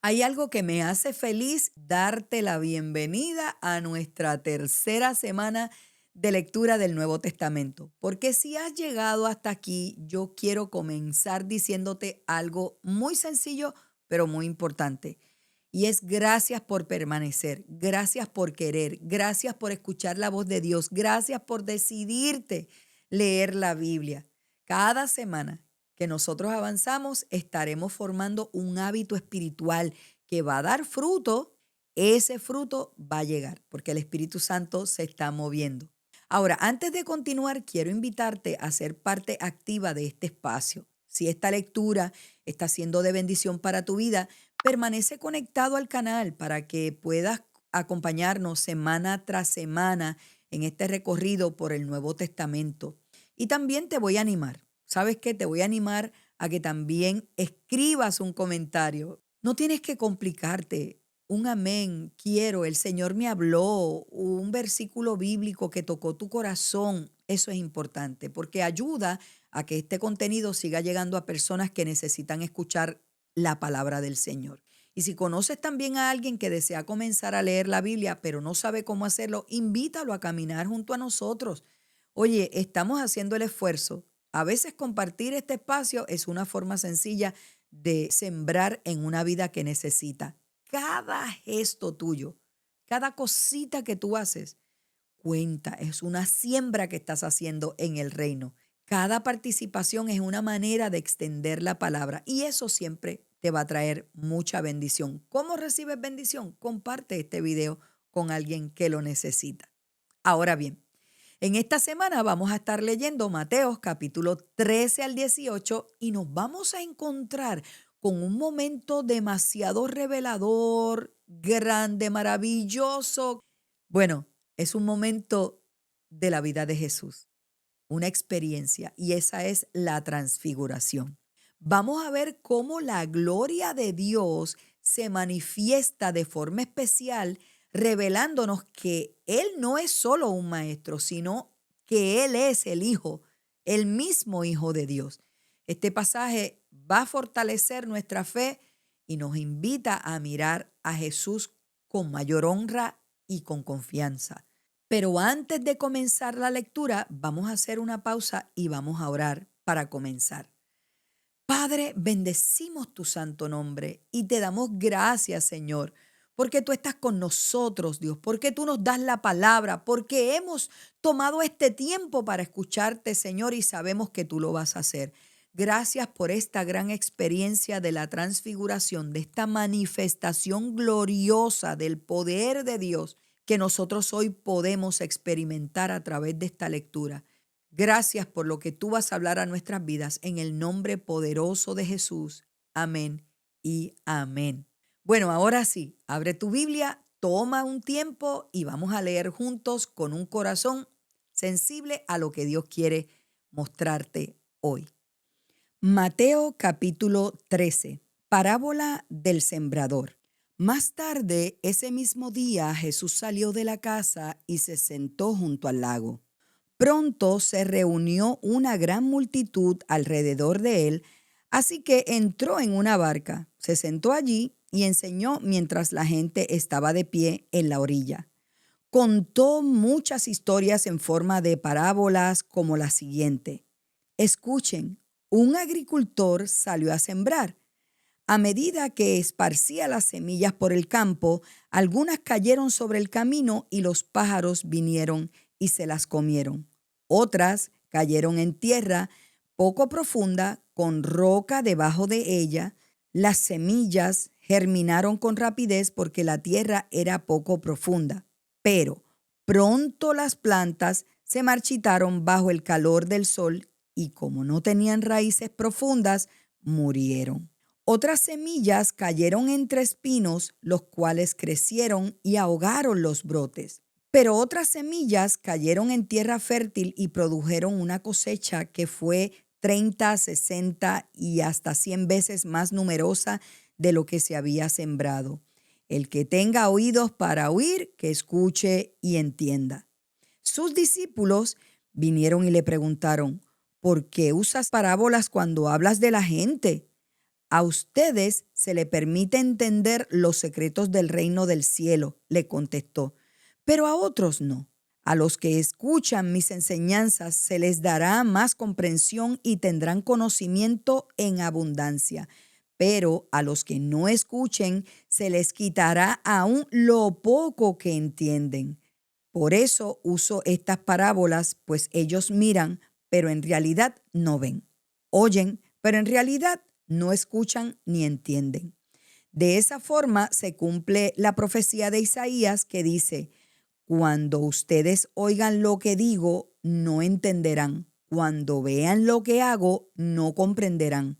Hay algo que me hace feliz darte la bienvenida a nuestra tercera semana de lectura del Nuevo Testamento. Porque si has llegado hasta aquí, yo quiero comenzar diciéndote algo muy sencillo, pero muy importante. Y es gracias por permanecer, gracias por querer, gracias por escuchar la voz de Dios, gracias por decidirte leer la Biblia. Cada semana que nosotros avanzamos, estaremos formando un hábito espiritual que va a dar fruto. Ese fruto va a llegar porque el Espíritu Santo se está moviendo. Ahora, antes de continuar, quiero invitarte a ser parte activa de este espacio. Si esta lectura está siendo de bendición para tu vida, permanece conectado al canal para que puedas acompañarnos semana tras semana en este recorrido por el Nuevo Testamento. Y también te voy a animar. ¿Sabes qué? Te voy a animar a que también escribas un comentario. No tienes que complicarte. Un amén, quiero, el Señor me habló, un versículo bíblico que tocó tu corazón. Eso es importante porque ayuda a que este contenido siga llegando a personas que necesitan escuchar la palabra del Señor. Y si conoces también a alguien que desea comenzar a leer la Biblia, pero no sabe cómo hacerlo, invítalo a caminar junto a nosotros. Oye, estamos haciendo el esfuerzo. A veces compartir este espacio es una forma sencilla de sembrar en una vida que necesita. Cada gesto tuyo, cada cosita que tú haces, cuenta, es una siembra que estás haciendo en el reino. Cada participación es una manera de extender la palabra y eso siempre te va a traer mucha bendición. ¿Cómo recibes bendición? Comparte este video con alguien que lo necesita. Ahora bien, en esta semana vamos a estar leyendo Mateos capítulo 13 al 18 y nos vamos a encontrar con un momento demasiado revelador, grande, maravilloso. Bueno, es un momento de la vida de Jesús, una experiencia, y esa es la transfiguración. Vamos a ver cómo la gloria de Dios se manifiesta de forma especial, revelándonos que Él no es solo un maestro, sino que Él es el Hijo, el mismo Hijo de Dios. Este pasaje va a fortalecer nuestra fe y nos invita a mirar a Jesús con mayor honra y con confianza. Pero antes de comenzar la lectura, vamos a hacer una pausa y vamos a orar para comenzar. Padre, bendecimos tu santo nombre y te damos gracias, Señor, porque tú estás con nosotros, Dios, porque tú nos das la palabra, porque hemos tomado este tiempo para escucharte, Señor, y sabemos que tú lo vas a hacer. Gracias por esta gran experiencia de la transfiguración, de esta manifestación gloriosa del poder de Dios que nosotros hoy podemos experimentar a través de esta lectura. Gracias por lo que tú vas a hablar a nuestras vidas en el nombre poderoso de Jesús. Amén y amén. Bueno, ahora sí, abre tu Biblia, toma un tiempo y vamos a leer juntos con un corazón sensible a lo que Dios quiere mostrarte hoy. Mateo capítulo 13, parábola del sembrador. Más tarde, ese mismo día, Jesús salió de la casa y se sentó junto al lago. Pronto se reunió una gran multitud alrededor de él, así que entró en una barca, se sentó allí y enseñó mientras la gente estaba de pie en la orilla. Contó muchas historias en forma de parábolas como la siguiente. Escuchen, un agricultor salió a sembrar. A medida que esparcía las semillas por el campo, algunas cayeron sobre el camino y los pájaros vinieron y se las comieron. Otras cayeron en tierra poco profunda, con roca debajo de ella. Las semillas germinaron con rapidez porque la tierra era poco profunda. Pero pronto las plantas se marchitaron bajo el calor del sol y como no tenían raíces profundas, murieron. Otras semillas cayeron entre espinos, los cuales crecieron y ahogaron los brotes. Pero otras semillas cayeron en tierra fértil y produjeron una cosecha que fue 30, 60 y hasta 100 veces más numerosa de lo que se había sembrado. El que tenga oídos para oír, que escuche y entienda. Sus discípulos vinieron y le preguntaron, ¿por qué usas parábolas cuando hablas de la gente? A ustedes se le permite entender los secretos del reino del cielo, le contestó, pero a otros no. A los que escuchan mis enseñanzas se les dará más comprensión y tendrán conocimiento en abundancia. Pero a los que no escuchen se les quitará aún lo poco que entienden. Por eso uso estas parábolas, pues ellos miran, pero en realidad no ven. Oyen, pero en realidad no escuchan ni entienden. De esa forma se cumple la profecía de Isaías que dice: cuando ustedes oigan lo que digo, no entenderán. Cuando vean lo que hago, no comprenderán.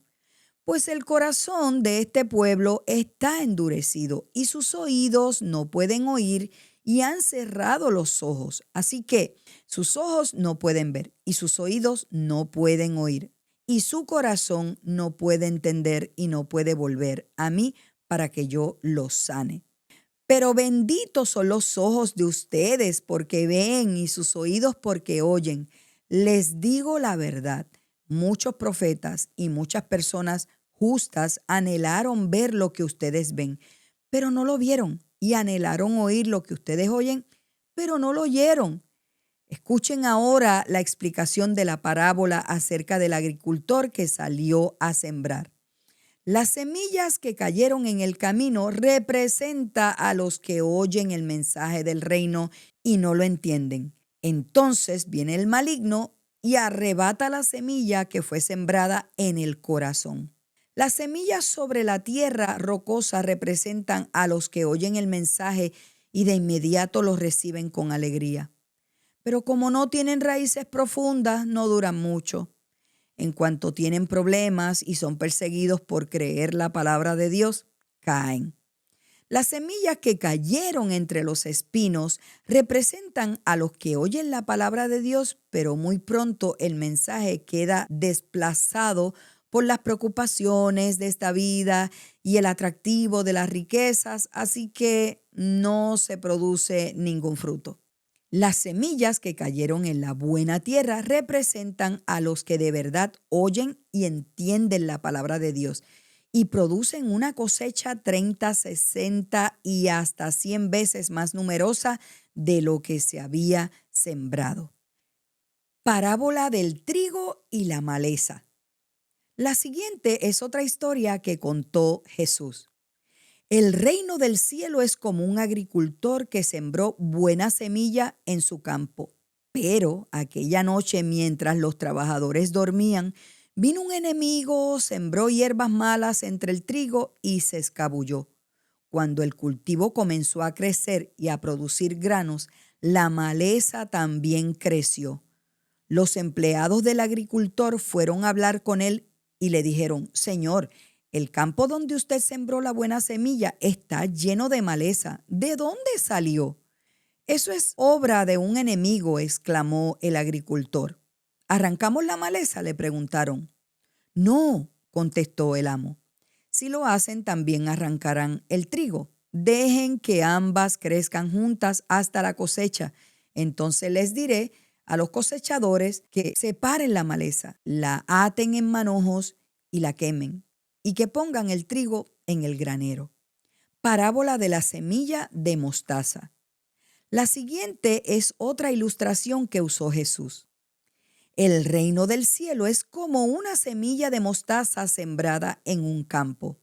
Pues el corazón de este pueblo está endurecido y sus oídos no pueden oír y han cerrado los ojos. Así que sus ojos no pueden ver y sus oídos no pueden oír y su corazón no puede entender y no puede volver a mí para que yo los sane. Pero benditos son los ojos de ustedes porque ven y sus oídos porque oyen. Les digo la verdad, muchos profetas y muchas personas justas anhelaron ver lo que ustedes ven, pero no lo vieron, y anhelaron oír lo que ustedes oyen, pero no lo oyeron. Escuchen ahora la explicación de la parábola acerca del agricultor que salió a sembrar. Las semillas que cayeron en el camino representa a los que oyen el mensaje del reino y no lo entienden. Entonces viene el maligno y arrebata la semilla que fue sembrada en el corazón. Las semillas sobre la tierra rocosa representan a los que oyen el mensaje y de inmediato los reciben con alegría. Pero como no tienen raíces profundas, no duran mucho. En cuanto tienen problemas y son perseguidos por creer la palabra de Dios, caen. Las semillas que cayeron entre los espinos representan a los que oyen la palabra de Dios, pero muy pronto el mensaje queda desplazado por las preocupaciones de esta vida y el atractivo de las riquezas, así que no se produce ningún fruto. Las semillas que cayeron en la buena tierra representan a los que de verdad oyen y entienden la palabra de Dios y producen una cosecha 30, 60 y hasta 100 veces más numerosa de lo que se había sembrado. Parábola del trigo y la maleza. La siguiente es otra historia que contó Jesús. El reino del cielo es como un agricultor que sembró buena semilla en su campo. Pero aquella noche, mientras los trabajadores dormían, vino un enemigo, sembró hierbas malas entre el trigo y se escabulló. Cuando el cultivo comenzó a crecer y a producir granos, la maleza también creció. Los empleados del agricultor fueron a hablar con él y le dijeron: Señor, el campo donde usted sembró la buena semilla está lleno de maleza. ¿De dónde salió? Eso es obra de un enemigo, exclamó el agricultor. ¿Arrancamos la maleza?, le preguntaron. No, contestó el amo. Si lo hacen, también arrancarán el trigo. Dejen que ambas crezcan juntas hasta la cosecha. Entonces les diré a los cosechadores que separen la maleza, la aten en manojos y la quemen, y que pongan el trigo en el granero. Parábola de la semilla de mostaza. La siguiente es otra ilustración que usó Jesús. El reino del cielo es como una semilla de mostaza sembrada en un campo.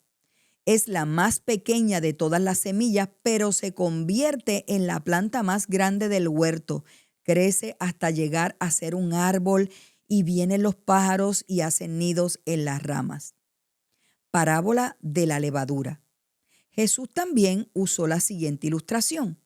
Es la más pequeña de todas las semillas, pero se convierte en la planta más grande del huerto. Crece hasta llegar a ser un árbol y vienen los pájaros y hacen nidos en las ramas. Parábola de la levadura. Jesús también usó la siguiente ilustración.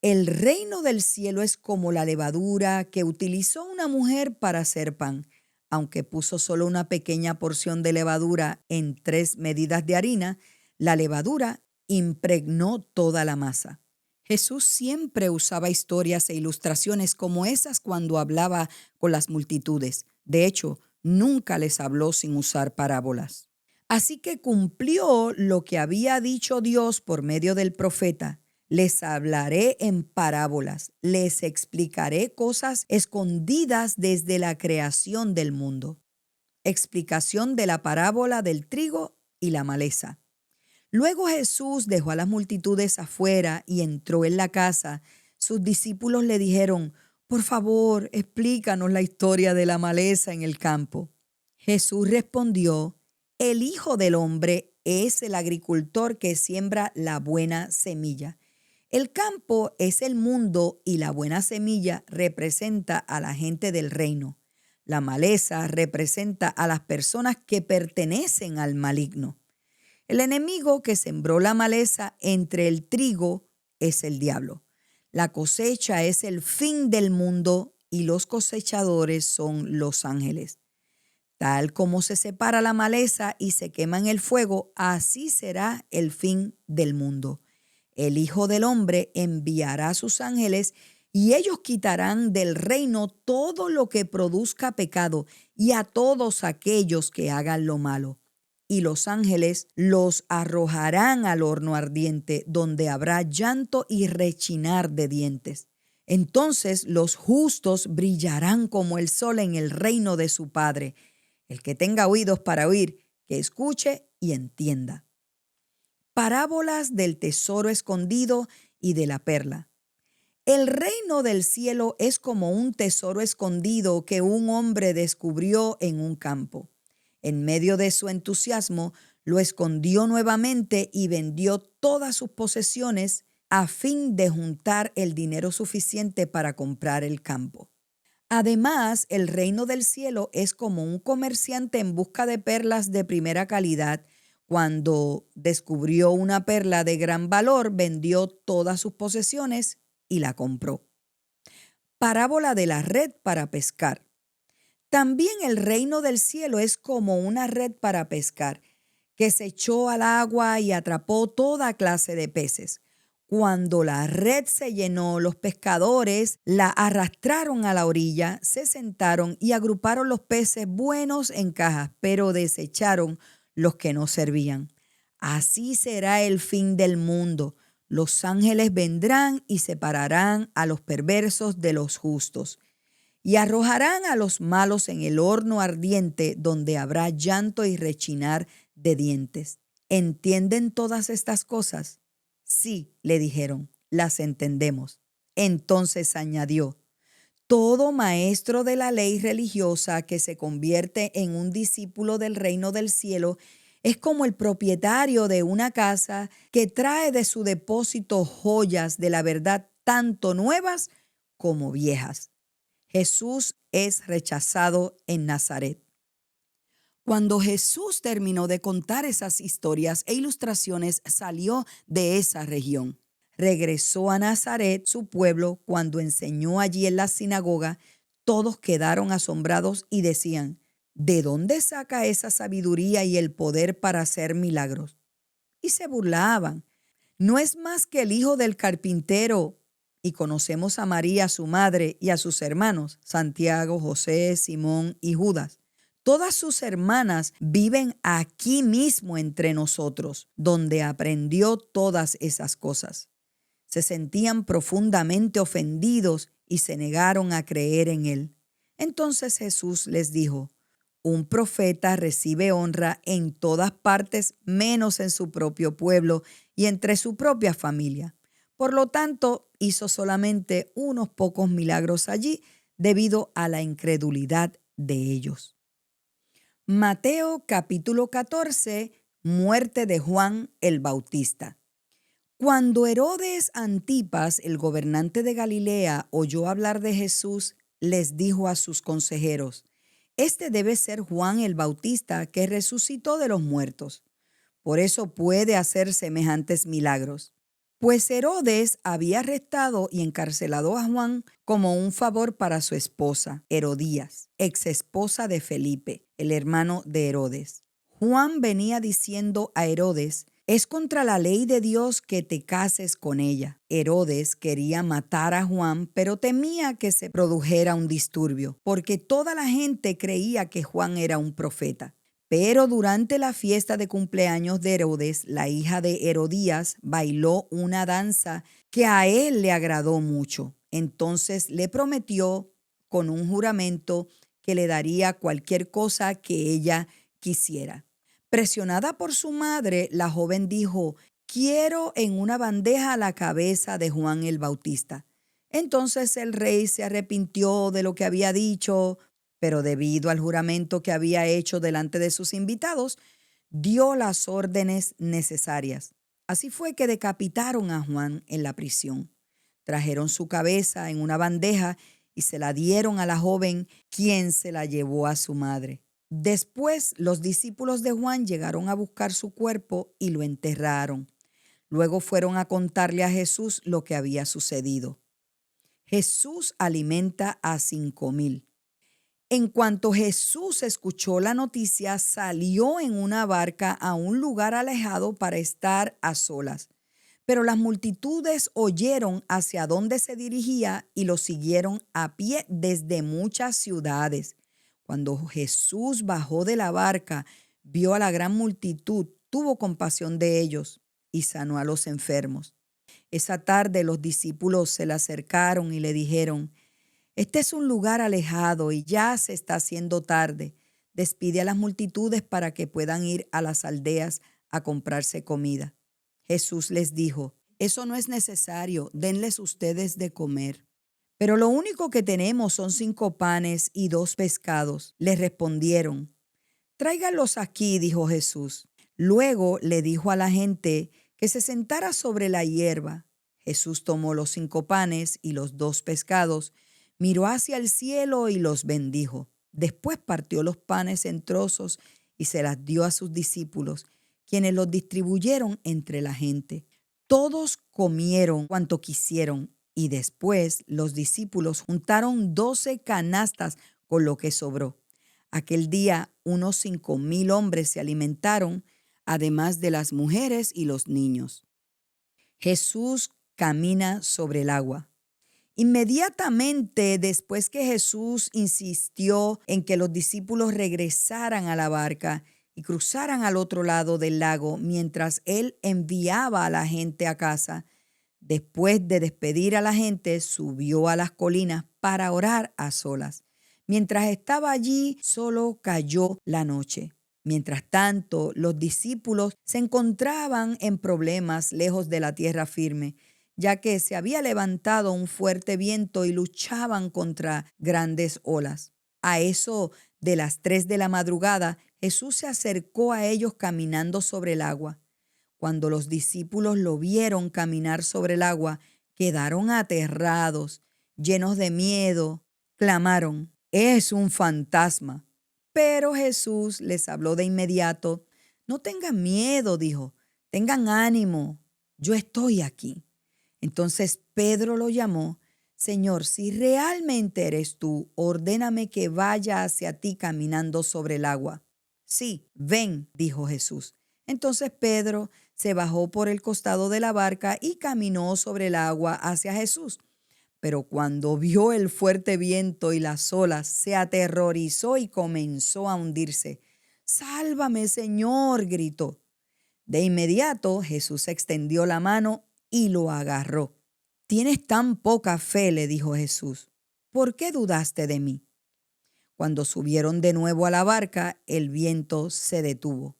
El reino del cielo es como la levadura que utilizó una mujer para hacer pan. Aunque puso solo una pequeña porción de levadura en 3 medidas de harina, la levadura impregnó toda la masa. Jesús siempre usaba historias e ilustraciones como esas cuando hablaba con las multitudes. De hecho, nunca les habló sin usar parábolas. Así que cumplió lo que había dicho Dios por medio del profeta. Les hablaré en parábolas, les explicaré cosas escondidas desde la creación del mundo. Explicación de la parábola del trigo y la maleza. Luego Jesús dejó a las multitudes afuera y entró en la casa. Sus discípulos le dijeron: por favor, explícanos la historia de la maleza en el campo. Jesús respondió: el Hijo del Hombre es el agricultor que siembra la buena semilla. El campo es el mundo y la buena semilla representa a la gente del reino. La maleza representa a las personas que pertenecen al maligno. El enemigo que sembró la maleza entre el trigo es el diablo. La cosecha es el fin del mundo y los cosechadores son los ángeles. Tal como se separa la maleza y se quema en el fuego, así será el fin del mundo. El Hijo del Hombre enviará a sus ángeles y ellos quitarán del reino todo lo que produzca pecado y a todos aquellos que hagan lo malo. Y los ángeles los arrojarán al horno ardiente, donde habrá llanto y rechinar de dientes. Entonces los justos brillarán como el sol en el reino de su Padre. El que tenga oídos para oír, que escuche y entienda. Parábolas del tesoro escondido y de la perla. El reino del cielo es como un tesoro escondido que un hombre descubrió en un campo. En medio de su entusiasmo, lo escondió nuevamente y vendió todas sus posesiones a fin de juntar el dinero suficiente para comprar el campo. Además, el reino del cielo es como un comerciante en busca de perlas de primera calidad. Cuando descubrió una perla de gran valor, vendió todas sus posesiones y la compró. Parábola de la red para pescar. También el reino del cielo es como una red para pescar, que se echó al agua y atrapó toda clase de peces. Cuando la red se llenó, los pescadores la arrastraron a la orilla, se sentaron y agruparon los peces buenos en cajas, pero desecharon los que no servían. Así será el fin del mundo. Los ángeles vendrán y separarán a los perversos de los justos y arrojarán a los malos en el horno ardiente, donde habrá llanto y rechinar de dientes. ¿Entienden todas estas cosas? Sí, le dijeron, las entendemos. Entonces añadió: todo maestro de la ley religiosa que se convierte en un discípulo del reino del cielo es como el propietario de una casa que trae de su depósito joyas de la verdad, tanto nuevas como viejas. Jesús es rechazado en Nazaret. Cuando Jesús terminó de contar esas historias e ilustraciones, salió de esa región. Regresó a Nazaret, su pueblo. Cuando enseñó allí en la sinagoga, todos quedaron asombrados y decían: ¿de dónde saca esa sabiduría y el poder para hacer milagros? Y se burlaban. ¿No es más que el hijo del carpintero? Y conocemos a María, su madre, y a sus hermanos, Santiago, José, Simón y Judas. Todas sus hermanas viven aquí mismo entre nosotros, donde aprendió todas esas cosas. Se sentían profundamente ofendidos y se negaron a creer en él. Entonces Jesús les dijo: un profeta recibe honra en todas partes, menos en su propio pueblo y entre su propia familia. Por lo tanto, hizo solamente unos pocos milagros allí debido a la incredulidad de ellos. Mateo capítulo 14, muerte de Juan el Bautista. Cuando Herodes Antipas, el gobernante de Galilea, oyó hablar de Jesús, les dijo a sus consejeros: este debe ser Juan el Bautista, que resucitó de los muertos. Por eso puede hacer semejantes milagros. Pues Herodes había arrestado y encarcelado a Juan como un favor para su esposa, Herodías, ex esposa de Felipe, el hermano de Herodes. Juan venía diciendo a Herodes: es contra la ley de Dios que te cases con ella. Herodes quería matar a Juan, pero temía que se produjera un disturbio, porque toda la gente creía que Juan era un profeta. Pero durante la fiesta de cumpleaños de Herodes, la hija de Herodías bailó una danza que a él le agradó mucho. Entonces le prometió con un juramento que le daría cualquier cosa que ella quisiera. Presionada por su madre, la joven dijo: quiero en una bandeja la cabeza de Juan el Bautista. Entonces el rey se arrepintió de lo que había dicho, pero debido al juramento que había hecho delante de sus invitados, dio las órdenes necesarias. Así fue que decapitaron a Juan en la prisión. Trajeron su cabeza en una bandeja y se la dieron a la joven, quien se la llevó a su madre. Después, los discípulos de Juan llegaron a buscar su cuerpo y lo enterraron. Luego fueron a contarle a Jesús lo que había sucedido. Jesús alimenta a 5,000. En cuanto Jesús escuchó la noticia, salió en una barca a un lugar alejado para estar a solas. Pero las multitudes oyeron hacia dónde se dirigía y lo siguieron a pie desde muchas ciudades. Cuando Jesús bajó de la barca, vio a la gran multitud, tuvo compasión de ellos y sanó a los enfermos. Esa tarde los discípulos se le acercaron y le dijeron: este es un lugar alejado y ya se está haciendo tarde. Despide a las multitudes para que puedan ir a las aldeas a comprarse comida. Jesús les dijo: eso no es necesario, denles ustedes de comer. Pero lo único que tenemos son 5 panes y 2 pescados. Les respondieron: tráiganlos aquí, dijo Jesús. Luego le dijo a la gente que se sentara sobre la hierba. Jesús tomó los 5 panes y los 2 pescados, miró hacia el cielo y los bendijo. Después partió los panes en trozos y se las dio a sus discípulos, quienes los distribuyeron entre la gente. Todos comieron cuanto quisieron y después los discípulos juntaron 12 canastas con lo que sobró. Aquel día unos 5,000 hombres se alimentaron, además de las mujeres y los niños. Jesús camina sobre el agua. Inmediatamente después que Jesús insistió en que los discípulos regresaran a la barca y cruzaran al otro lado del lago mientras él enviaba a la gente a casa, después de despedir a la gente, subió a las colinas para orar a solas. Mientras estaba allí, solo cayó la noche. Mientras tanto, los discípulos se encontraban en problemas lejos de la tierra firme, ya que se había levantado un fuerte viento y luchaban contra grandes olas. A eso de las 3 de la madrugada, Jesús se acercó a ellos caminando sobre el agua. Cuando los discípulos lo vieron caminar sobre el agua, quedaron aterrados, llenos de miedo. Clamaron: es un fantasma. Pero Jesús les habló de inmediato. No tengan miedo, dijo, tengan ánimo, yo estoy aquí. Entonces Pedro lo llamó: Señor, si realmente eres tú, ordéname que vaya hacia ti caminando sobre el agua. Sí, ven, dijo Jesús. Entonces Pedro se bajó por el costado de la barca y caminó sobre el agua hacia Jesús. Pero cuando vio el fuerte viento y las olas, se aterrorizó y comenzó a hundirse. ¡Sálvame, Señor!, gritó. De inmediato Jesús extendió la mano y lo agarró. «Tienes tan poca fe», le dijo Jesús. «¿Por qué dudaste de mí?». Cuando subieron de nuevo a la barca, el viento se detuvo.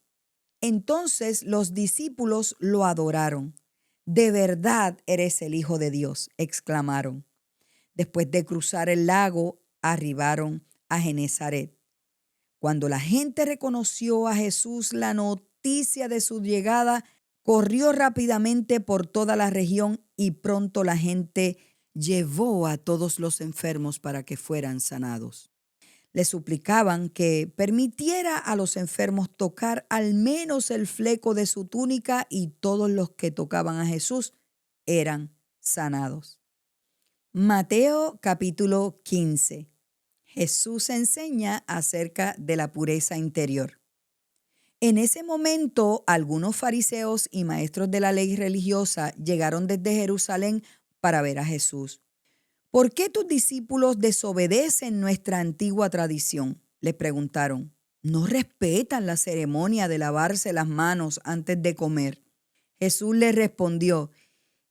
Entonces los discípulos lo adoraron. «De verdad eres el Hijo de Dios», exclamaron. Después de cruzar el lago, arribaron a Genezaret. Cuando la gente reconoció a Jesús, la noticia de su llegada corrió rápidamente por toda la región y pronto la gente llevó a todos los enfermos para que fueran sanados. Le suplicaban que permitiera a los enfermos tocar al menos el fleco de su túnica y todos los que tocaban a Jesús eran sanados. Mateo capítulo 15. Jesús enseña acerca de la pureza interior. En ese momento, algunos fariseos y maestros de la ley religiosa llegaron desde Jerusalén para ver a Jesús. «¿Por qué tus discípulos desobedecen nuestra antigua tradición?», le preguntaron. «¿No respetan la ceremonia de lavarse las manos antes de comer?». Jesús les respondió: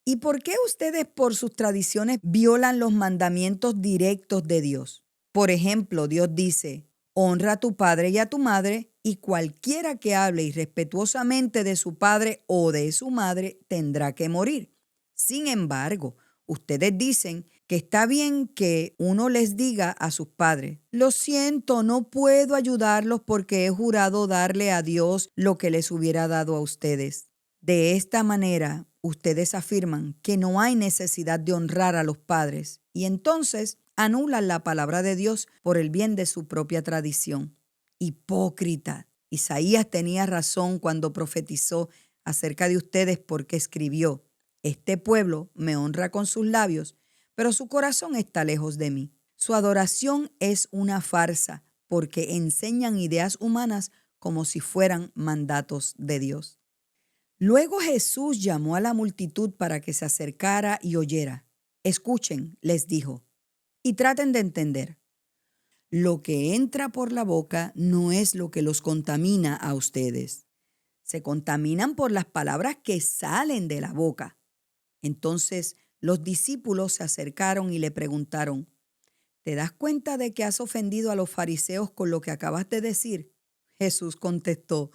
«¿Y por qué ustedes por sus tradiciones violan los mandamientos directos de Dios? Por ejemplo, Dios dice: Honra a tu padre y a tu madre, y cualquiera que hable irrespetuosamente de su padre o de su madre tendrá que morir. Sin embargo, ustedes dicen que está bien que uno les diga a sus padres: lo siento, no puedo ayudarlos porque he jurado darle a Dios lo que les hubiera dado a ustedes. De esta manera, ustedes afirman que no hay necesidad de honrar a los padres y entonces anulan la palabra de Dios por el bien de su propia tradición. Hipócrita. Isaías tenía razón cuando profetizó acerca de ustedes porque escribió: este pueblo me honra con sus labios, pero su corazón está lejos de mí. Su adoración es una farsa porque enseñan ideas humanas como si fueran mandatos de Dios. Luego Jesús llamó a la multitud para que se acercara y oyera. Escuchen, les dijo, y traten de entender. Lo que entra por la boca no es lo que los contamina a ustedes. Se contaminan por las palabras que salen de la boca. Entonces los discípulos se acercaron y le preguntaron: ¿te das cuenta de que has ofendido a los fariseos con lo que acabas de decir? Jesús contestó: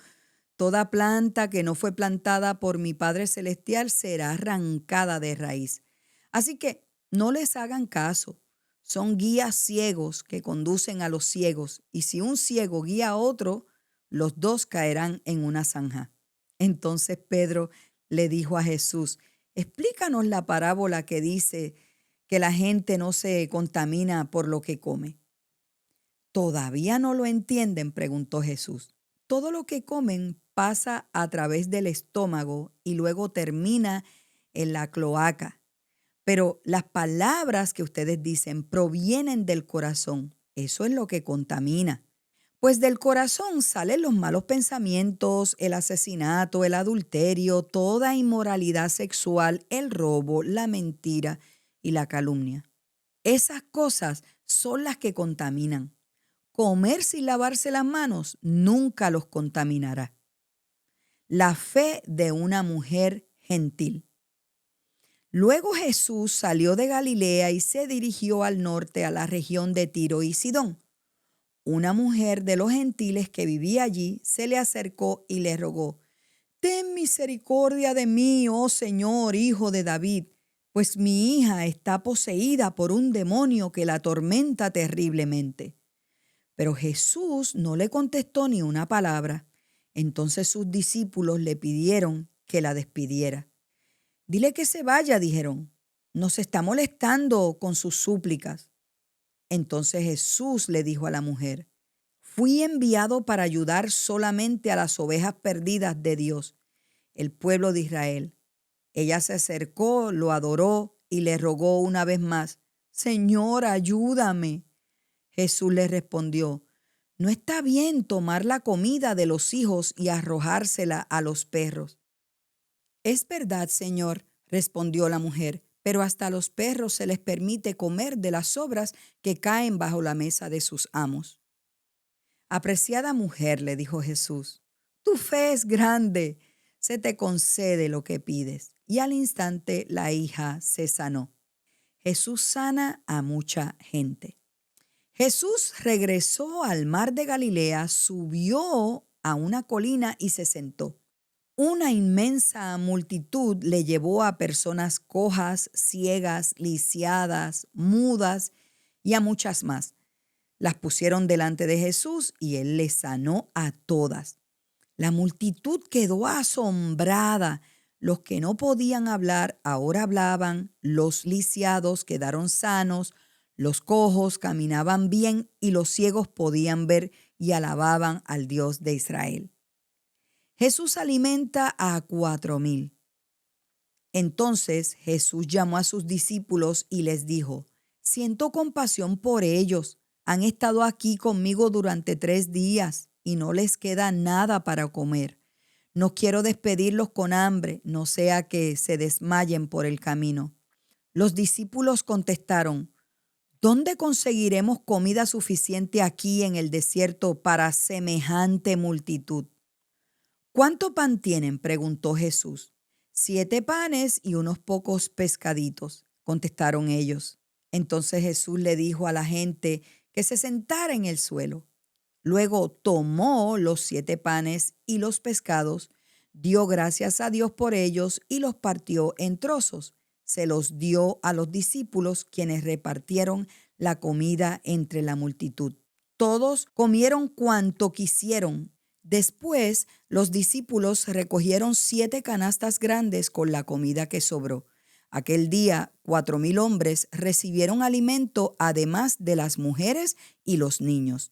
toda planta que no fue plantada por mi Padre Celestial será arrancada de raíz. Así que no les hagan caso. Son guías ciegos que conducen a los ciegos, y si un ciego guía a otro, los dos caerán en una zanja. Entonces Pedro le dijo a Jesús: explícanos la parábola que dice que la gente no se contamina por lo que come. ¿Todavía no lo entienden?, preguntó Jesús. Todo lo que comen pasa a través del estómago y luego termina en la cloaca. Pero las palabras que ustedes dicen provienen del corazón. Eso es lo que contamina. Pues del corazón salen los malos pensamientos, el asesinato, el adulterio, toda inmoralidad sexual, el robo, la mentira y la calumnia. Esas cosas son las que contaminan. Comer sin lavarse las manos nunca los contaminará. La fe de una mujer gentil. Luego Jesús salió de Galilea y se dirigió al norte a la región de Tiro y Sidón. Una mujer de los gentiles que vivía allí se le acercó y le rogó: ten misericordia de mí, oh Señor, hijo de David, pues mi hija está poseída por un demonio que la atormenta terriblemente. Pero Jesús no le contestó ni una palabra. Entonces sus discípulos le pidieron que la despidiera. Dile que se vaya, dijeron. Nos está molestando con sus súplicas. Entonces Jesús le dijo a la mujer: fui enviado para ayudar solamente a las ovejas perdidas de Dios, el pueblo de Israel. Ella se acercó, lo adoró y le rogó una vez más: Señor, ayúdame. Jesús le respondió: no está bien tomar la comida de los hijos y arrojársela a los perros. Es verdad, Señor, respondió la mujer, pero hasta a los perros se les permite comer de las sobras que caen bajo la mesa de sus amos. Apreciada mujer, le dijo Jesús, tu fe es grande, se te concede lo que pides. Y al instante la hija se sanó. Jesús sana a mucha gente. Jesús regresó al mar de Galilea, subió a una colina y se sentó. Una inmensa multitud le llevó a personas cojas, ciegas, lisiadas, mudas y a muchas más. Las pusieron delante de Jesús y él les sanó a todas. La multitud quedó asombrada. Los que no podían hablar ahora hablaban, los lisiados quedaron sanos, los cojos caminaban bien y los ciegos podían ver y alababan al Dios de Israel. Jesús alimenta a 4,000. Entonces Jesús llamó a sus discípulos y les dijo: siento compasión por ellos. Han estado aquí conmigo durante 3 días y no les queda nada para comer. No quiero despedirlos con hambre, no sea que se desmayen por el camino. Los discípulos contestaron: ¿dónde conseguiremos comida suficiente aquí en el desierto para semejante multitud? ¿Cuánto pan tienen?, preguntó Jesús. 7 panes y unos pocos pescaditos, contestaron ellos. Entonces Jesús le dijo a la gente que se sentara en el suelo. Luego tomó los 7 panes y los pescados, dio gracias a Dios por ellos y los partió en trozos. Se los dio a los discípulos, quienes repartieron la comida entre la multitud. Todos comieron cuanto quisieron. Después, los discípulos recogieron 7 canastas grandes con la comida que sobró. Aquel día, 4,000 hombres recibieron alimento, además de las mujeres y los niños.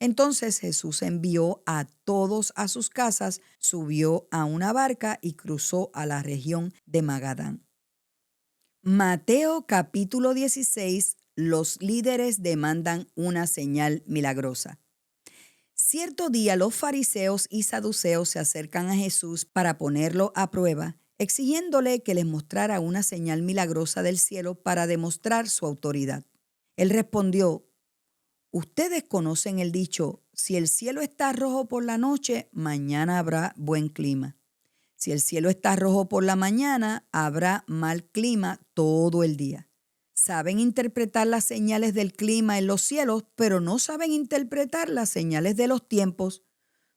Entonces Jesús envió a todos a sus casas, subió a una barca y cruzó a la región de Magadán. Mateo capítulo 16. Los líderes demandan una señal milagrosa. Cierto día los fariseos y saduceos se acercan a Jesús para ponerlo a prueba, exigiéndole que les mostrara una señal milagrosa del cielo para demostrar su autoridad. Él respondió: ustedes conocen el dicho, si el cielo está rojo por la noche, mañana habrá buen clima. Si el cielo está rojo por la mañana, habrá mal clima todo el día. Saben interpretar las señales del clima en los cielos, pero no saben interpretar las señales de los tiempos.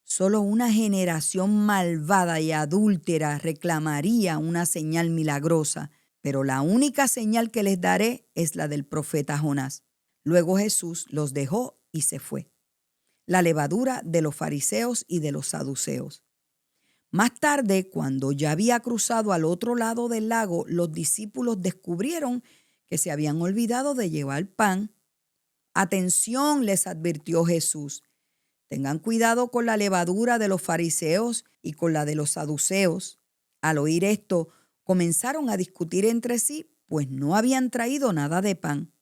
Solo una generación malvada y adúltera reclamaría una señal milagrosa, pero la única señal que les daré es la del profeta Jonás. Luego Jesús los dejó y se fue. La levadura de los fariseos y de los saduceos. Más tarde, cuando ya había cruzado al otro lado del lago, los discípulos descubrieron que se habían olvidado de llevar pan. Atención, les advirtió Jesús. Tengan cuidado con la levadura de los fariseos y con la de los saduceos. Al oír esto, comenzaron a discutir entre sí, pues no habían traído nada de pan.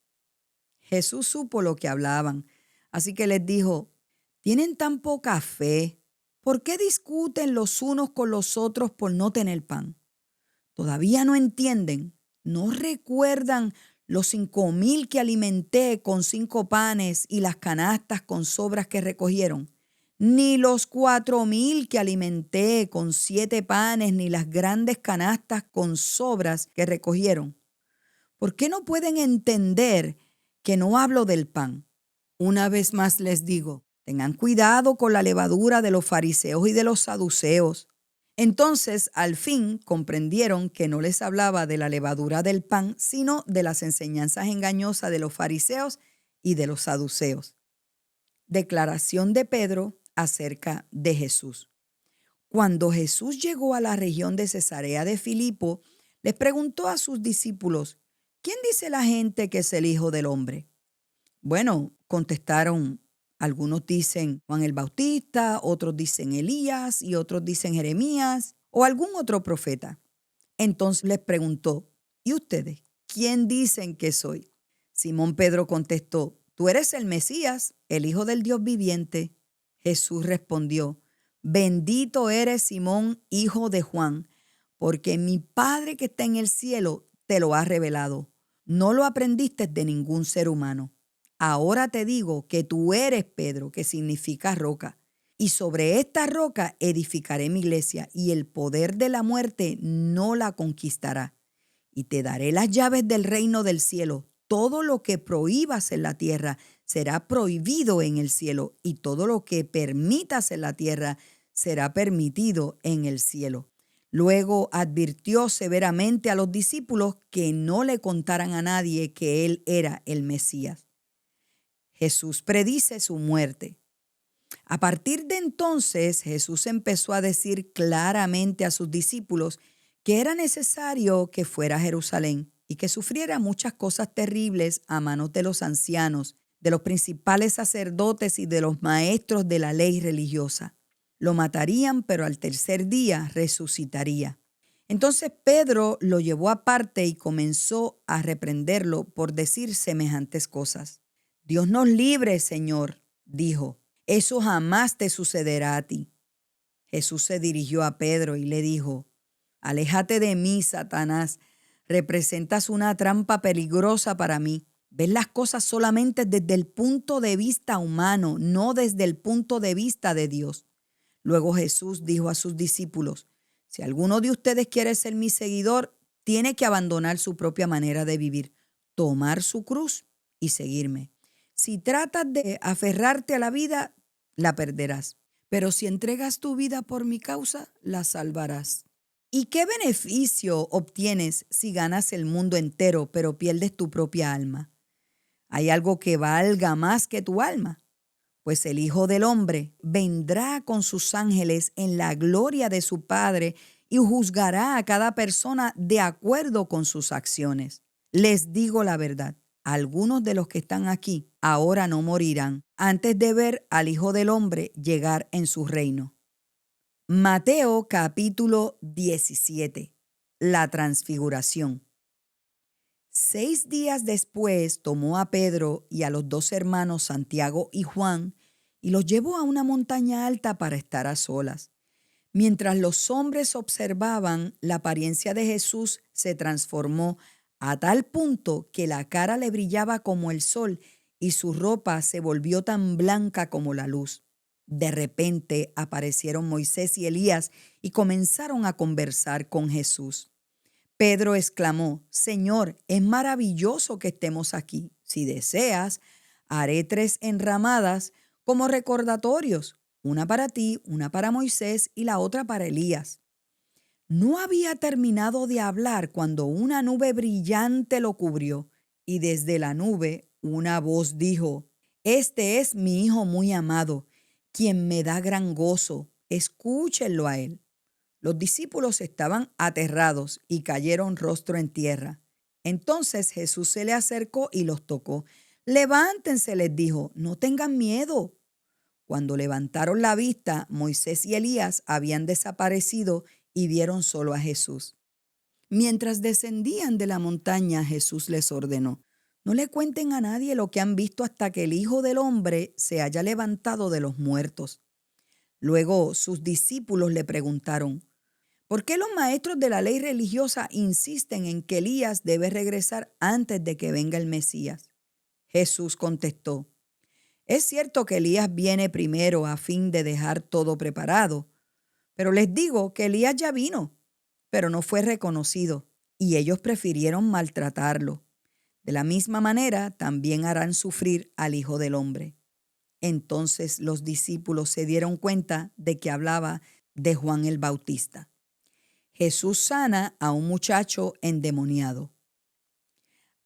Jesús supo lo que hablaban, así que les dijo: ¿tienen tan poca fe? ¿Por qué discuten los unos con los otros por no tener pan? ¿Todavía no entienden? ¿No recuerdan los 5,000 que alimenté con 5 panes y las canastas con sobras que recogieron? Ni los 4,000 que alimenté con 7 panes, ni las grandes canastas con sobras que recogieron. ¿Por qué no pueden entender que no hablo del pan? Una vez más les digo, tengan cuidado con la levadura de los fariseos y de los saduceos. Entonces, al fin, comprendieron que no les hablaba de la levadura del pan, sino de las enseñanzas engañosas de los fariseos y de los saduceos. Declaración de Pedro acerca de Jesús. Cuando Jesús llegó a la región de Cesarea de Filipo, les preguntó a sus discípulos: ¿quién dice la gente que es el Hijo del Hombre? Bueno, contestaron: algunos dicen Juan el Bautista, otros dicen Elías y otros dicen Jeremías o algún otro profeta. Entonces les preguntó: ¿y ustedes? ¿Quién dicen que soy? Simón Pedro contestó: tú eres el Mesías, el Hijo del Dios viviente. Jesús respondió: bendito eres, Simón, hijo de Juan, porque mi Padre que está en el cielo te lo ha revelado. No lo aprendiste de ningún ser humano. Ahora te digo que tú eres Pedro, que significa roca, y sobre esta roca edificaré mi iglesia, y el poder de la muerte no la conquistará. Y te daré las llaves del reino del cielo. Todo lo que prohíbas en la tierra será prohibido en el cielo, y todo lo que permitas en la tierra será permitido en el cielo. Luego advirtió severamente a los discípulos que no le contaran a nadie que él era el Mesías. Jesús predice su muerte. A partir de entonces, Jesús empezó a decir claramente a sus discípulos que era necesario que fuera a Jerusalén y que sufriera muchas cosas terribles a manos de los ancianos, de los principales sacerdotes y de los maestros de la ley religiosa. Lo matarían, pero al tercer día resucitaría. Entonces Pedro lo llevó aparte y comenzó a reprenderlo por decir semejantes cosas. Dios nos libre, Señor, dijo. Eso jamás te sucederá a ti. Jesús se dirigió a Pedro y le dijo: aléjate de mí, Satanás. Representas una trampa peligrosa para mí. Ves las cosas solamente desde el punto de vista humano, no desde el punto de vista de Dios. Luego Jesús dijo a sus discípulos: si alguno de ustedes quiere ser mi seguidor, tiene que abandonar su propia manera de vivir, tomar su cruz y seguirme. Si tratas de aferrarte a la vida, la perderás. Pero si entregas tu vida por mi causa, la salvarás. ¿Y qué beneficio obtienes si ganas el mundo entero, pero pierdes tu propia alma? ¿Hay algo que valga más que tu alma? Pues el Hijo del Hombre vendrá con sus ángeles en la gloria de su Padre y juzgará a cada persona de acuerdo con sus acciones. Les digo la verdad, algunos de los que están aquí ahora no morirán antes de ver al Hijo del Hombre llegar en su reino. Mateo capítulo 17. La transfiguración. 6 días después tomó a Pedro y a los 2 hermanos Santiago y Juan y los llevó a una montaña alta para estar a solas. Mientras los hombres observaban, la apariencia de Jesús se transformó a tal punto que la cara le brillaba como el sol y su ropa se volvió tan blanca como la luz. De repente aparecieron Moisés y Elías y comenzaron a conversar con Jesús. Pedro exclamó: Señor, es maravilloso que estemos aquí. Si deseas, haré 3 enramadas como recordatorios, una para ti, una para Moisés y la otra para Elías. No había terminado de hablar cuando una nube brillante lo cubrió y desde la nube una voz dijo: Este es mi Hijo muy amado, quien me da gran gozo. Escúchenlo a él. Los discípulos estaban aterrados y cayeron rostro en tierra. Entonces Jesús se le acercó y los tocó. Levántense, les dijo, no tengan miedo. Cuando levantaron la vista, Moisés y Elías habían desaparecido y vieron solo a Jesús. Mientras descendían de la montaña, Jesús les ordenó: no le cuenten a nadie lo que han visto hasta que el Hijo del Hombre se haya levantado de los muertos. Luego sus discípulos le preguntaron: ¿por qué los maestros de la ley religiosa insisten en que Elías debe regresar antes de que venga el Mesías? Jesús contestó: es cierto que Elías viene primero a fin de dejar todo preparado, pero les digo que Elías ya vino, pero no fue reconocido, y ellos prefirieron maltratarlo. De la misma manera, también harán sufrir al Hijo del Hombre. Entonces los discípulos se dieron cuenta de que hablaba de Juan el Bautista. Jesús sana a un muchacho endemoniado.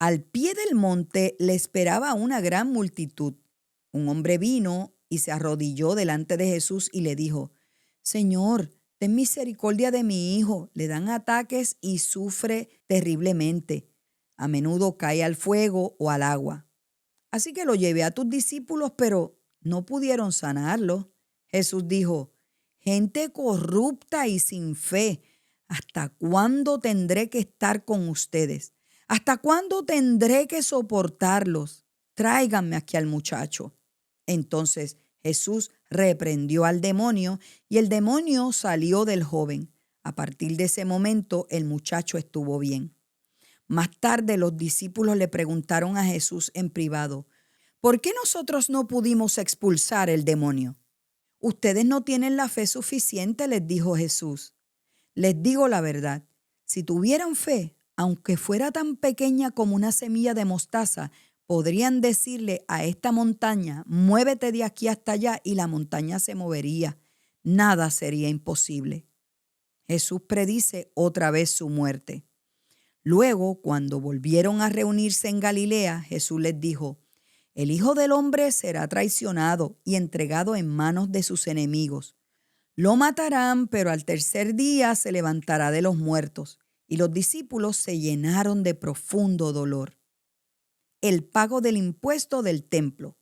Al pie del monte le esperaba una gran multitud. Un hombre vino y se arrodilló delante de Jesús y le dijo: Señor, ten misericordia de mi hijo. Le dan ataques y sufre terriblemente. A menudo cae al fuego o al agua. Así que lo llevé a tus discípulos, pero no pudieron sanarlo. Jesús dijo: gente corrupta y sin fe, ¿hasta cuándo tendré que estar con ustedes? ¿Hasta cuándo tendré que soportarlos? Tráiganme aquí al muchacho. Entonces Jesús reprendió al demonio y el demonio salió del joven. A partir de ese momento el muchacho estuvo bien. Más tarde los discípulos le preguntaron a Jesús en privado: ¿por qué nosotros no pudimos expulsar el demonio? Ustedes no tienen la fe suficiente, les dijo Jesús. Les digo la verdad, si tuvieran fe, aunque fuera tan pequeña como una semilla de mostaza, podrían decirle a esta montaña: muévete de aquí hasta allá, y la montaña se movería. Nada sería imposible. Jesús predice otra vez su muerte. Luego, cuando volvieron a reunirse en Galilea, Jesús les dijo: el Hijo del Hombre será traicionado y entregado en manos de sus enemigos. Lo matarán, pero al tercer día se levantará de los muertos. Y los discípulos se llenaron de profundo dolor. El pago del impuesto del templo.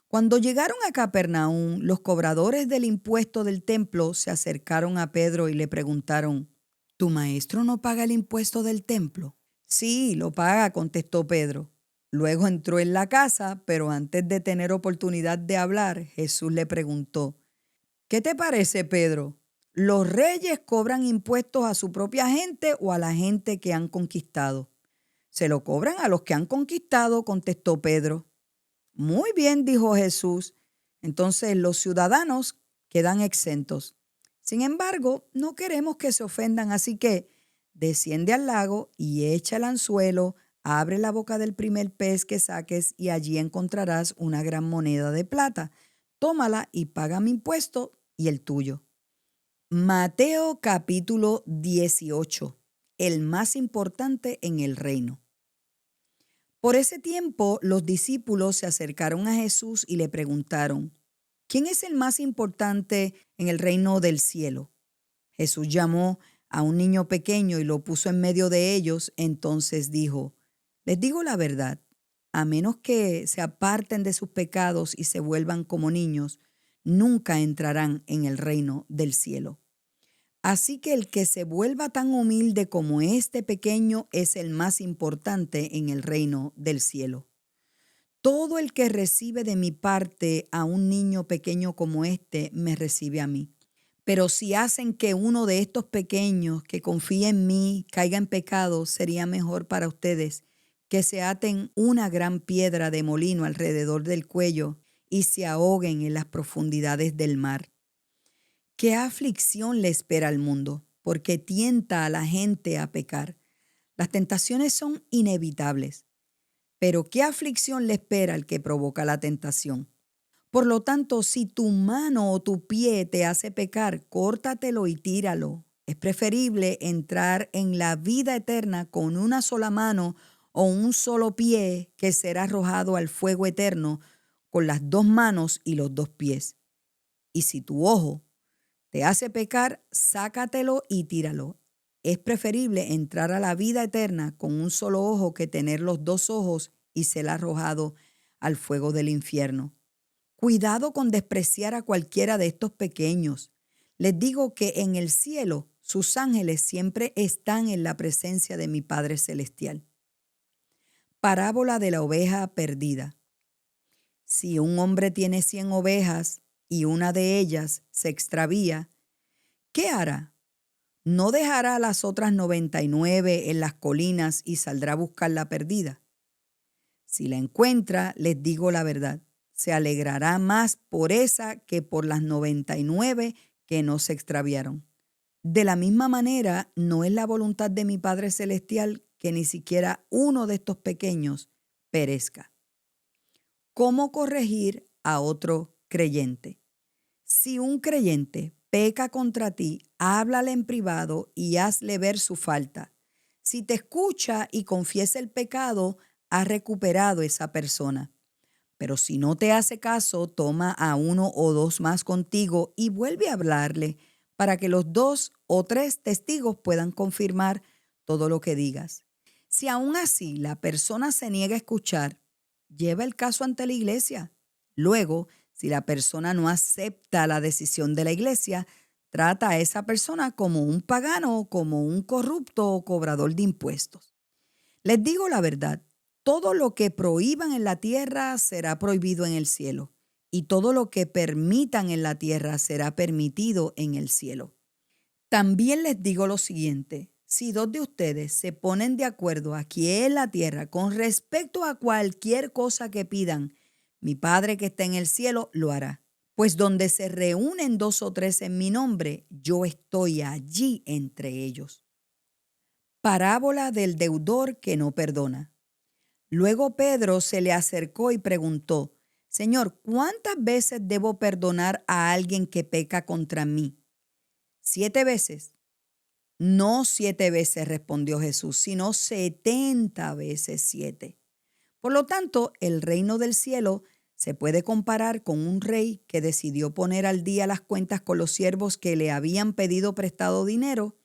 Cuando llegaron a Capernaum, los cobradores del impuesto del templo se acercaron a Pedro y le preguntaron: ¿tu maestro no paga el impuesto del templo? Sí, lo paga, contestó Pedro. Luego entró en la casa, pero antes de tener oportunidad de hablar, Jesús le preguntó: ¿qué te parece, Pedro? ¿Los reyes cobran impuestos a su propia gente o a la gente que han conquistado? Se lo cobran a los que han conquistado, contestó Pedro. Muy bien, dijo Jesús. Entonces los ciudadanos quedan exentos. Sin embargo, no queremos que se ofendan, así que desciende al lago y echa el anzuelo Abre la boca del primer pez que saques y allí encontrarás una gran moneda de plata. Tómala y paga mi impuesto y el tuyo. Mateo capítulo 18, el más importante en el reino. Por ese tiempo, los discípulos se acercaron a Jesús y le preguntaron, ¿quién es el más importante en el reino del cielo? Jesús llamó a un niño pequeño y lo puso en medio de ellos. Entonces dijo, les digo la verdad, a menos que se aparten de sus pecados y se vuelvan como niños, nunca entrarán en el reino del cielo. Así que el que se vuelva tan humilde como este pequeño es el más importante en el reino del cielo. Todo el que recibe de mi parte a un niño pequeño como este, me recibe a mí. Pero si hacen que uno de estos pequeños que confía en mí caiga en pecado, sería mejor para ustedes que se aten una gran piedra de molino alrededor del cuello y se ahoguen en las profundidades del mar. ¿Qué aflicción le espera al mundo? Porque tienta a la gente a pecar. Las tentaciones son inevitables, pero ¿qué aflicción le espera al que provoca la tentación? Por lo tanto, si tu mano o tu pie te hace pecar, córtatelo y tíralo. Es preferible entrar en la vida eterna con una sola mano o un solo pie que ser arrojado al fuego eterno con las dos manos y los dos pies. Y si tu ojo te hace pecar, sácatelo y tíralo. Es preferible entrar a la vida eterna con un solo ojo que tener los dos ojos y ser arrojado al fuego del infierno. Cuidado con despreciar a cualquiera de estos pequeños. Les digo que en el cielo sus ángeles siempre están en la presencia de mi Padre Celestial. Parábola de la oveja perdida. Si un hombre tiene 100 ovejas y una de ellas se extravía, ¿qué hará? ¿No dejará a las otras 99 en las colinas y saldrá a buscar la perdida? Si la encuentra, les digo la verdad, se alegrará más por esa que por las 99 que no se extraviaron. De la misma manera, no es la voluntad de mi Padre Celestial que ni siquiera uno de estos pequeños perezca. ¿Cómo corregir a otro creyente? Si un creyente peca contra ti, háblale en privado y hazle ver su falta. Si te escucha y confiesa el pecado, has recuperado esa persona. Pero si no te hace caso, toma a uno o dos más contigo y vuelve a hablarle para que los 2 o 3 testigos puedan confirmar todo lo que digas. Si aún así la persona se niega a escuchar, lleva el caso ante la iglesia. Luego, si la persona no acepta la decisión de la iglesia, trata a esa persona como un pagano, como un corrupto o cobrador de impuestos. Les digo la verdad, todo lo que prohíban en la tierra será prohibido en el cielo, y todo lo que permitan en la tierra será permitido en el cielo. También les digo lo siguiente, si 2 de ustedes se ponen de acuerdo aquí en la tierra con respecto a cualquier cosa que pidan, mi Padre que está en el cielo lo hará. Pues donde se reúnen 2 o 3 en mi nombre, yo estoy allí entre ellos. Parábola del deudor que no perdona. Luego Pedro se le acercó y preguntó, Señor, ¿cuántas veces debo perdonar a alguien que peca contra mí? 7 veces. No 7 veces, respondió Jesús, sino 70 veces 7. Por lo tanto, el reino del cielo se puede comparar con un rey que decidió poner al día las cuentas con los siervos que le habían pedido prestado dinero.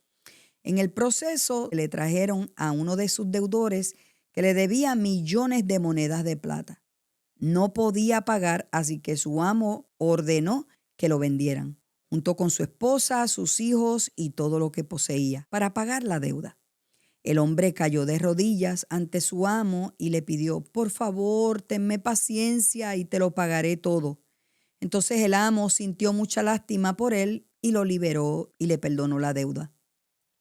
En el proceso le trajeron a uno de sus deudores que le debía millones de monedas de plata. No podía pagar, así que su amo ordenó que lo vendieran, junto con su esposa, sus hijos y todo lo que poseía, para pagar la deuda. El hombre cayó de rodillas ante su amo y le pidió, por favor, tenme paciencia y te lo pagaré todo. Entonces el amo sintió mucha lástima por él y lo liberó y le perdonó la deuda.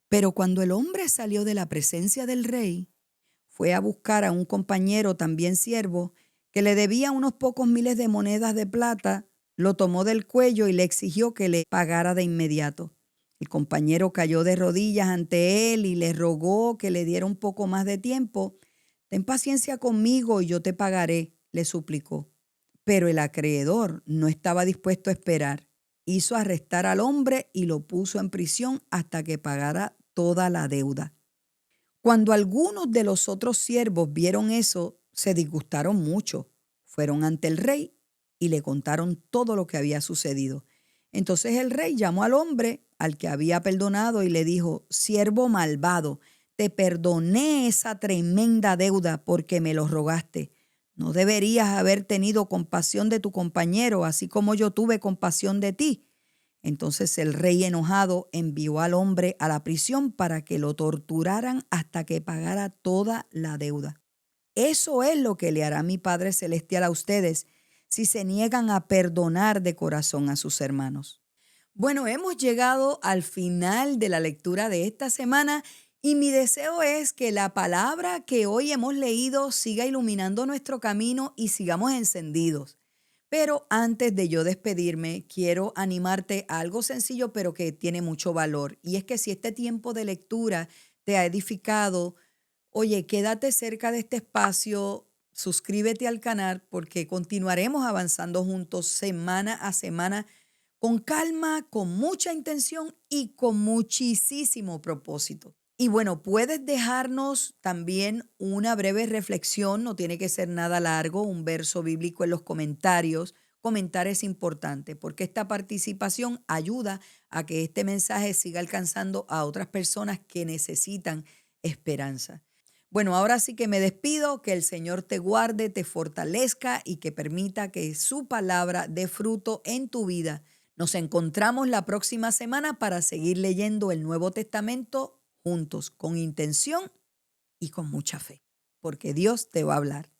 Pero cuando el hombre salió de la presencia del rey, fue a buscar a un compañero también siervo que le debía unos pocos miles de monedas de plata, lo tomó del cuello y le exigió que le pagara de inmediato. El compañero cayó de rodillas ante él y le rogó que le diera un poco más de tiempo. Ten paciencia conmigo y yo te pagaré, le suplicó. Pero el acreedor no estaba dispuesto a esperar. Hizo arrestar al hombre y lo puso en prisión hasta que pagara toda la deuda. Cuando algunos de los otros siervos vieron eso, se disgustaron mucho. Fueron ante el rey y le contaron todo lo que había sucedido. Entonces el rey llamó al hombre al que había perdonado y le dijo: siervo malvado, te perdoné esa tremenda deuda porque me lo rogaste. ¿No deberías haber tenido compasión de tu compañero, así como yo tuve compasión de ti? Entonces el rey enojado envió al hombre a la prisión para que lo torturaran hasta que pagara toda la deuda. Eso es lo que le hará mi Padre Celestial a ustedes si se niegan a perdonar de corazón a sus hermanos. Bueno, hemos llegado al final de la lectura de esta semana y mi deseo es que la palabra que hoy hemos leído siga iluminando nuestro camino y sigamos encendidos. Pero antes de yo despedirme, quiero animarte a algo sencillo pero que tiene mucho valor. Y es que si este tiempo de lectura te ha edificado, oye, quédate cerca de este espacio, suscríbete al canal porque continuaremos avanzando juntos semana a semana con calma, con mucha intención y con muchísimo propósito. Y bueno, puedes dejarnos también una breve reflexión, no tiene que ser nada largo, un verso bíblico en los comentarios. Comentar es importante porque esta participación ayuda a que este mensaje siga alcanzando a otras personas que necesitan esperanza. Bueno, ahora sí que me despido, que el Señor te guarde, te fortalezca y que permita que su palabra dé fruto en tu vida. Nos encontramos la próxima semana para seguir leyendo el Nuevo Testamento juntos, con intención y con mucha fe, porque Dios te va a hablar.